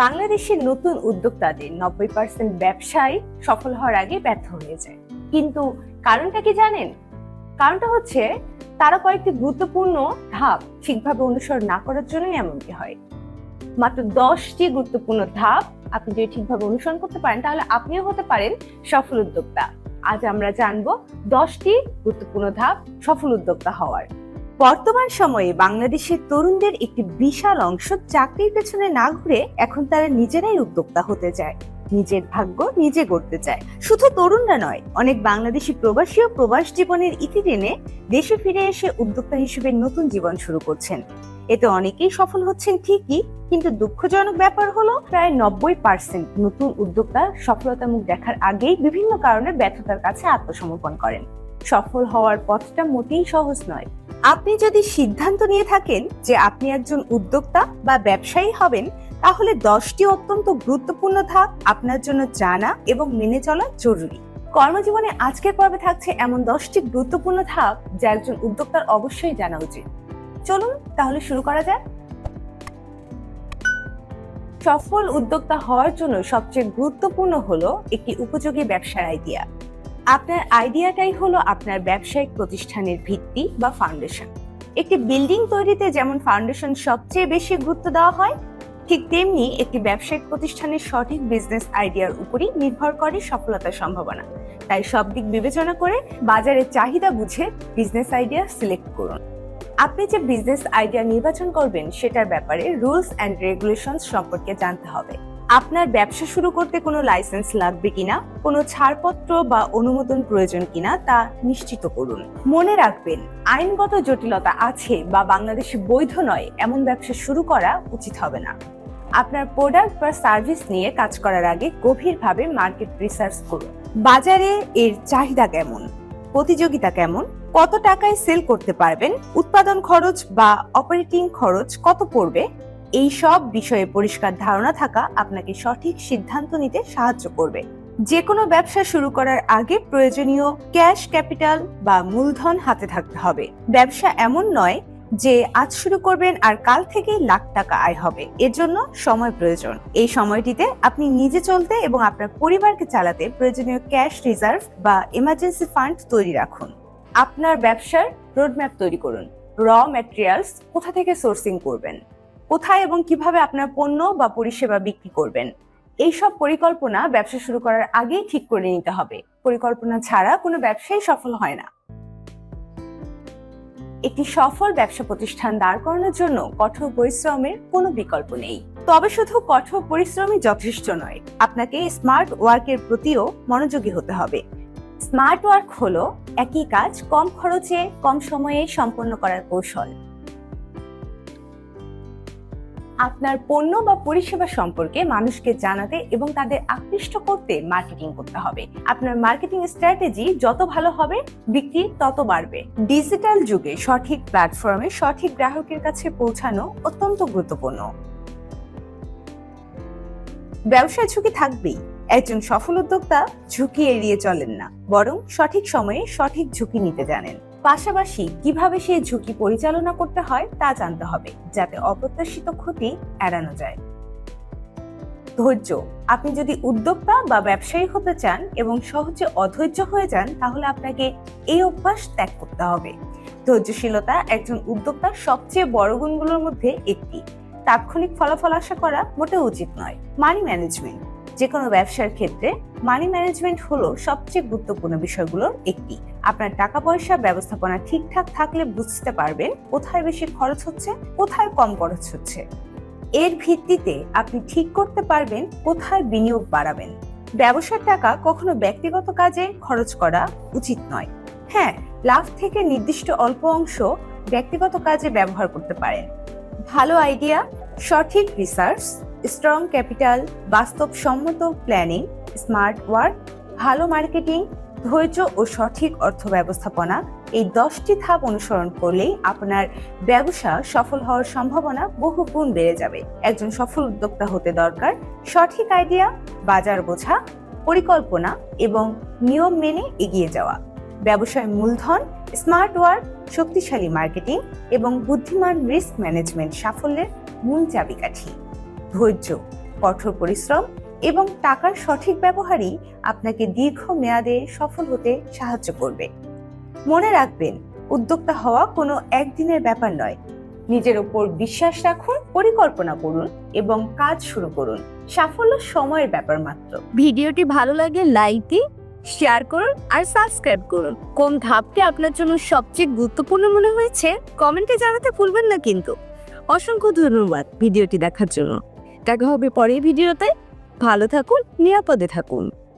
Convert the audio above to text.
বাংলাদেশের নতুন উদ্যোক্তাদের 90% ব্যবসায় সফল হওয়ার আগে ব্যর্থ হয়ে যায়। কিন্তু কারণটা কি জানেন? কারণটা হচ্ছে তারা কয়েকটি গুরুত্বপূর্ণ ধাপ ঠিকভাবে অনুসরণ না করার জন্যই এমনটি হয়। মাত্র 10টি গুরুত্বপূর্ণ ধাপ আপনি যদি ঠিকভাবে অনুসরণ করতে পারেন তাহলে আপনিও হতে পারেন সফল উদ্যোক্তা। আজ আমরা জানবো 10টি গুরুত্বপূর্ণ ধাপ সফল উদ্যোক্তা হওয়ার। বর্তমান সময়ে বাংলাদেশের তরুণদের একটি বিশাল অংশ চাকরির পেছনে না ঘুরে এখন তারা নিজেরাই উদ্যোক্তা হতে চায়, নিজের ভাগ্য নিজে গড়তে চায়। শুধু তরুণরা নয়, অনেক বাংলাদেশি প্রবাসীও প্রবাস জীবনের ইতি টেনে দেশে ফিরে এসে উদ্যোক্তা হিসেবে নতুন জীবন শুরু করছেন। এতে অনেকেই সফল হচ্ছেন ঠিকই, কিন্তু দুঃখজনক ব্যাপার হলো প্রায় 90% নতুন উদ্যোক্তা সফলতার মুখ দেখার আগেই বিভিন্ন কারণে ব্যর্থতার কাছে আত্মসমর্পণ করেন। সফল হওয়ার পথটা মোটেই সহজ নয়। আপনি যদি সিদ্ধান্ত নিয়ে থাকেন যে আপনি একজন উদ্যোক্তা বা ব্যবসায়ী হবেন, তাহলে 10টি অত্যন্ত গুরুত্বপূর্ণ ধাপ আপনার জন্য জানা এবং মেনে চলা জরুরি। কর্মজীবনে আজকের পর্বে থাকছে এমন 10টি গুরুত্বপূর্ণ ধাপ যা একজন উদ্যোক্তার অবশ্যই জানা উচিত। চলুন তাহলে শুরু করা যাক। সফল উদ্যোক্তা হওয়ার জন্য সবচেয়ে গুরুত্বপূর্ণ হলো একটি উপযোগী ব্যবসার আইডিয়া। আপনার আইডিয়াটাই হলো আপনার ব্যবসায়িক প্রতিষ্ঠানের ভিত্তি বা ফাউন্ডেশন। একটি বিল্ডিং তৈরিতে যেমন ফাউন্ডেশন সবচেয়ে বেশি গুরুত্ব দেওয়া হয়, ঠিক তেমনি একটি ব্যবসায়িক প্রতিষ্ঠানের সঠিক বিজনেস আইডিয়ার উপরই নির্ভর করে সফলতার সম্ভাবনা। তাই সব দিক বিবেচনা করে বাজারের চাহিদা বুঝে বিজনেস আইডিয়া সিলেক্ট করুন। আপনি যে বিজনেস আইডিয়া নির্বাচন করবেন সেটার ব্যাপারে রুলস অ্যান্ড রেগুলেশনস সম্পর্কে জানতে হবে। আপনার ব্যবসা শুরু করতে কোনো লাইসেন্স লাগবে কিনা, কোনো ছাড়পত্র বা অনুমোদন প্রয়োজন কিনা তা নিশ্চিত করুন। মনে রাখবেন, আইনগত জটিলতা আছে বা বাংলাদেশে বৈধ নয় এমন ব্যবসা শুরু করা উচিত হবে না। আপনার প্রোডাক্ট বা সার্ভিস নিয়ে কাজ করার আগে গভীরভাবে মার্কেট রিসার্চ করুন। বাজারে এর চাহিদা কেমন, প্রতিযোগিতা কেমন, কত টাকায় সেল করতে পারবেন, উৎপাদন খরচ বা অপারেটিং খরচ কত পড়বে, এই সব বিষয়ে পরিষ্কার ধারণা থাকা আপনাকে সঠিক সিদ্ধান্ত নিতে সাহায্য করবে। যে কোনো ব্যবসা শুরু করার আগে প্রয়োজনীয় ক্যাশ ক্যাপিটাল বা মূলধন হাতে থাকতে হবে। ব্যবসা এমন নয় যে আজ শুরু করবেন আর কাল থেকেই লাখ টাকা আয় হবে। এর জন্য সময় প্রয়োজন। এই সময়টিতে আপনি নিজে চলতে এবং আপনার পরিবারকে চালাতে প্রয়োজনীয় ক্যাশ রিজার্ভ বা এমার্জেন্সি ফান্ড তৈরি রাখুন। আপনার ব্যবসার রোডম্যাপ তৈরি করুন। র ম্যাটেরিয়ালস কোথা থেকে সোর্সিং করবেন, কোথায় এবং কিভাবে আপনার পণ্য বা পরিষেবা বিক্রি করবেন, এইসব পরিকল্পনা ব্যবসা শুরু করার আগেই ঠিক করে নিতে হবে। পরিকল্পনা ছাড়া কোনো ব্যবসাই সফল হয় না। একটি সফল ব্যবসা প্রতিষ্ঠান দাঁড় করানোর জন্য কঠোর পরিশ্রমের কোনো বিকল্প নেই। তবে শুধু কঠোর পরিশ্রমই যথেষ্ট নয়, আপনাকে স্মার্ট ওয়ার্কের প্রতিও মনোযোগী হতে হবে। স্মার্ট ওয়ার্ক হলো একই কাজ কম খরচে কম সময়ে সম্পন্ন করার কৌশল। আপনার পণ্য বা পরিষেবা সম্পর্কে মানুষকে জানাতে এবং তাদের আকৃষ্ট করতে মার্কেটিং করতে হবে। আপনার মার্কেটিং স্ট্র্যাটেজি যত ভালো হবে, বিক্রি তত বাড়বে। ডিজিটাল যুগে সঠিক প্ল্যাটফর্মে সঠিক গ্রাহকের কাছে পৌঁছানো অত্যন্ত গুরুত্বপূর্ণ। ব্যবসায় ঝুঁকি থাকবেই। একজন সফল উদ্যোক্তা ঝুঁকি এড়িয়ে চলেন না, বরং সঠিক সময়ে সঠিক ঝুঁকি নিতে জানেন। পাশাপাশি কিভাবে সেই ঝুঁকি পরিচালনা করতে হয় তা জানতে হবে, যাতে অপ্রত্যাশিত ক্ষতি এড়ানো যায়। ধৈর্য। আপনি যদি উদ্যোক্তা বা ব্যবসায়ী হতে চান এবং সহজে অধৈর্য হয়ে যান, তাহলে আপনাকে এই অভ্যাস ত্যাগ করতে হবে। ধৈর্যশীলতা একজন উদ্যোক্তার সবচেয়ে বড় গুণগুলোর মধ্যে একটি। তাৎক্ষণিক ফলাফল আশা করা মোটেও উচিত নয়। Money management. যে কোনো ব্যবসার ক্ষেত্রে মানি ম্যানেজমেন্ট হলো সবচেয়ে গুরুত্বপূর্ণ বিষয়গুলোর একটি। আপনার টাকা পয়সা ব্যবস্থাপনা ঠিকঠাক থাকলে বুঝতে পারবেন কোথায় বেশি খরচ হচ্ছে, কোথায় কম খরচ হচ্ছে। এর ভিত্তিতে আপনি ঠিক করতে পারবেন কোথায় বিনিয়োগ বাড়াবেন। ব্যবসার টাকা কখনো ব্যক্তিগত কাজে খরচ করা উচিত নয়। হ্যাঁ, লাভ থেকে নির্দিষ্ট অল্প অংশ ব্যক্তিগত কাজে ব্যবহার করতে পারেন। ভালো আইডিয়া, সঠিক রিসার্চ, স্ট্রং ক্যাপিটাল, বাস্তবসম্মত প্ল্যানিং, স্মার্ট ওয়ার্ক, ভালো মার্কেটিং, ধৈর্য ও সঠিক অর্থ ব্যবস্থাপনা, এই 10টি ধাপ অনুসরণ করলেই আপনার ব্যবসা সফল হওয়ার সম্ভাবনা বহু গুণ বেড়ে যাবে। একজন সফল উদ্যোক্তা হতে দরকার সঠিক আইডিয়া, বাজার বোঝা, পরিকল্পনা এবং নিয়ম মেনে এগিয়ে যাওয়া। ব্যবসায় মূলধন, স্মার্ট ওয়ার্ক, শক্তিশালী মার্কেটিং এবং বুদ্ধিমান রিস্ক ম্যানেজমেন্ট সাফল্যের মূল চাবিকাঠি। ধৈর্য। কঠোর পরিশ্রম এবং টাকার সঠিক ব্যবহারই আপনাকে দীর্ঘমেয়াদে সফল হতে সাহায্য করবে। মনে রাখবেন, উদ্যোক্তা হওয়া কোনো একদিনের ব্যাপার নয়। নিজের উপর বিশ্বাস রাখুন, পরিকল্পনা করুন এবং কাজ শুরু করুন। সাফল্য সময়ের ব্যাপার মাত্র। ভিডিওটি ভালো লাগলে লাইক দিন, শেয়ার করুন আর সাবস্ক্রাইব করুন। কোন ধাপটি আপনার জন্য সবচেয়ে গুরুত্বপূর্ণ মনে হয়েছে কমেন্টে জানাতে ভুলবেন না কিন্তু। অসংখ্য ধন্যবাদ ভিডিওটি দেখার জন্য। দেখা হবে পরের ভিডিওতে। ভালো থাকুন, নিরাপদে থাকুন।